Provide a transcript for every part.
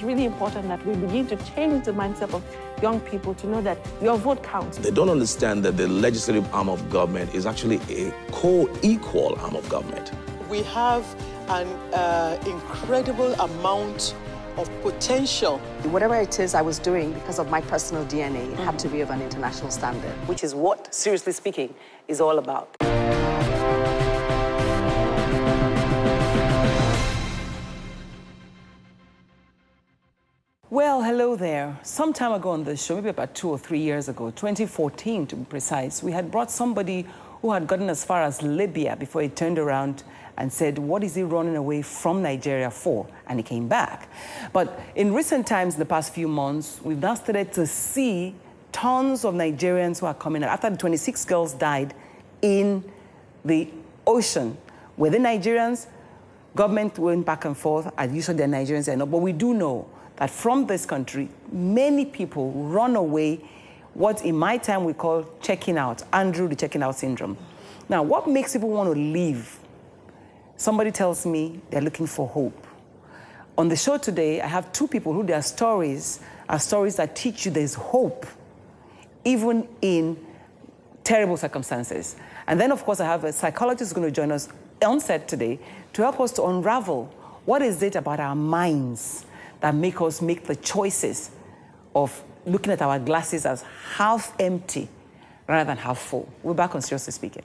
really important that we begin to change the mindset of young people to know that your vote counts. They don't understand that the legislative arm of government is actually a co-equal arm of government. We have an incredible amount of potential. Whatever it is I was doing, because of my personal DNA, it had to be of an international standard, which is what, seriously speaking, is all about. Well, hello there. Some time ago on the show, maybe about 2 or 3 years ago, 2014 to be precise, we had brought somebody who had gotten as far as Libya before he turned around and said, what is he running away from Nigeria for? And he came back. But in recent times, in the past few months, we've now started to see tons of Nigerians who are coming out. After the 26 girls died in the ocean, were they Nigerians? Government went back and forth, and usually they're Nigerians, and no, but we do know that from this country, many people run away, what in my time we call checking out, Andrew, the checking out syndrome. Now, what makes people want to leave? Somebody tells me they're looking for hope. On the show today, I have two people who their stories are stories that teach you there's hope, even in terrible circumstances. And then, of course, I have a psychologist who's going to join us on set today to help us to unravel what is it about our minds that make us make the choices of looking at our glasses as half empty rather than half full. We're back on Seriously Speaking.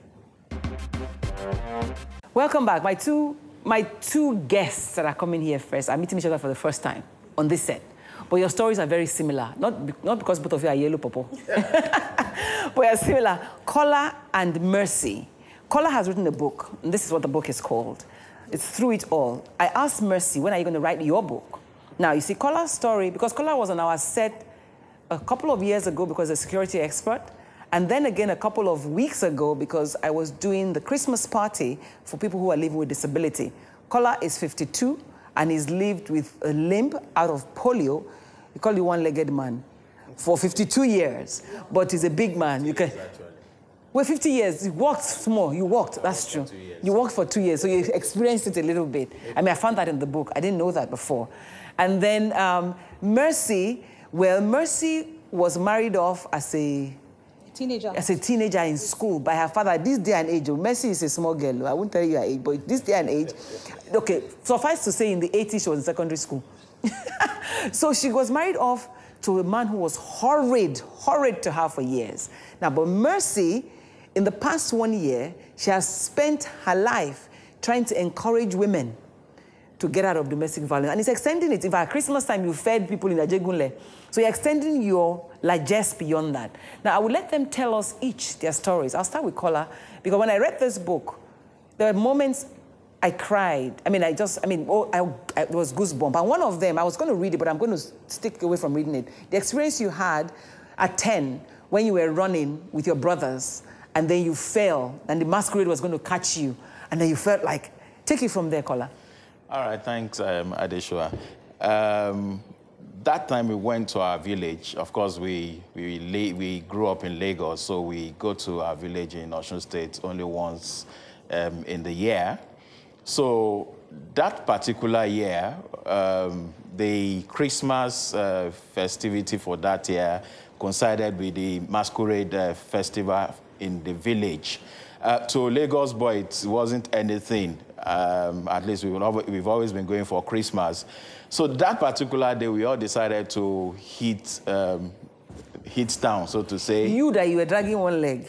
Welcome back. My two guests that are coming here first are meeting each other for the first time on this set. But your stories are very similar. Not because both of you are yellow popo. But they are similar. Kola and Mercy. Kola has written a book, and this is what the book is called. It's Through It All. I asked Mercy, when are you going to write your book? Now, you see, Kola's story, because Kola was on our set a couple of years ago because he's a security expert, and then again a couple of weeks ago because I was doing the Christmas party for people who are living with disability. Kola is 52, and he's lived with a limp out of polio. We call you one-legged man for 52 years, but he's a big man. You can. Well, 50 years, you walked small, you walked, that's true. You walked for 2 years, so you experienced it a little bit. I mean, I found that in the book. I didn't know that before. And then Mercy, well, Mercy was married off as a teenager in school by her father. This day and age, Mercy is a small girl. I won't tell you her age, but this day and age, okay, suffice to say in the 80s she was in secondary school. So she was married off to a man who was horrid to her for years. Now, but Mercy, in the past 1 year, she has spent her life trying to encourage women to get out of domestic violence. And it's extending it. In fact, Christmas time, you fed people in Ajegunle. So you're extending your largesse beyond that. Now, I will let them tell us each their stories. I'll start with Kola, because when I read this book, there were moments I cried. I mean, it was goosebumps. And one of them, I was going to read it, but I'm going to stick away from reading it. The experience you had at 10 when you were running with your brothers, and then you fell, and the masquerade was going to catch you, and then you felt like, take it from there, Kola. All right, thanks, Adeshua. That time we went to our village. Of course, we grew up in Lagos, so we go to our village in Osun State only once in the year. So that particular year, the Christmas festivity for that year coincided with the masquerade festival in the village. To Lagos boy, it wasn't anything. At least we've always been going for Christmas. So that particular day, we all decided to hit town, so to say. You were dragging one leg.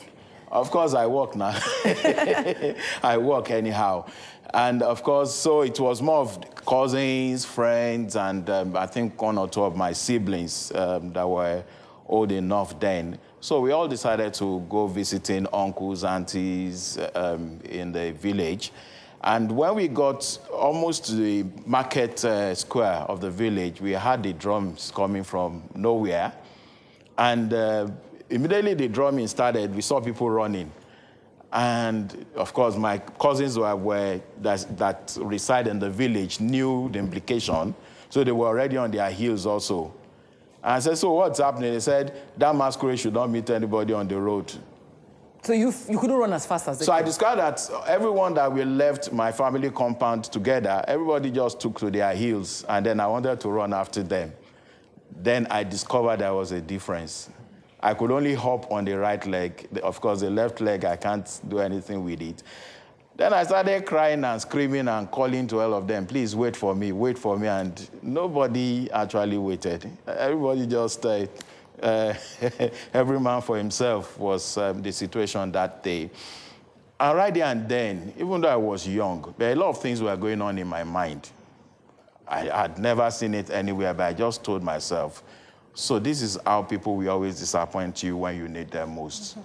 Of course, I walk now. I walk anyhow. And of course, so it was more of cousins, friends, and I think one or two of my siblings that were old enough then. So we all decided to go visiting uncles, aunties in the village. And when we got almost to the market square of the village, we heard the drums coming from nowhere. And immediately the drumming started, we saw people running. And of course, my cousins that reside in the village knew the implication, so they were already on their heels also. And I said, so what's happening? They said, that masquerade should not meet anybody on the road. So you couldn't run as fast as they So could. I discovered that everyone that we left my family compound together, everybody just took to their heels, and then I wanted to run after them. Then I discovered there was a difference. I could only hop on the right leg. Of course, the left leg, I can't do anything with it. Then I started crying and screaming and calling to all of them, please wait for me, and nobody actually waited. Everybody just, every man for himself was the situation that day. And right there and then, even though I was young, there are a lot of things were going on in my mind. I had never seen it anywhere, but I just told myself, so this is how people will always disappoint you when you need them most.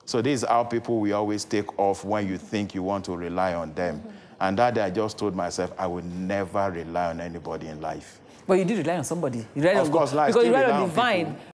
So this is how people will always take off when you think you want to rely on them. And that day I just told myself I would never rely on anybody in life. But you did rely on somebody. You relied Of on course, God. like, Because you still relied rely on on divine. people.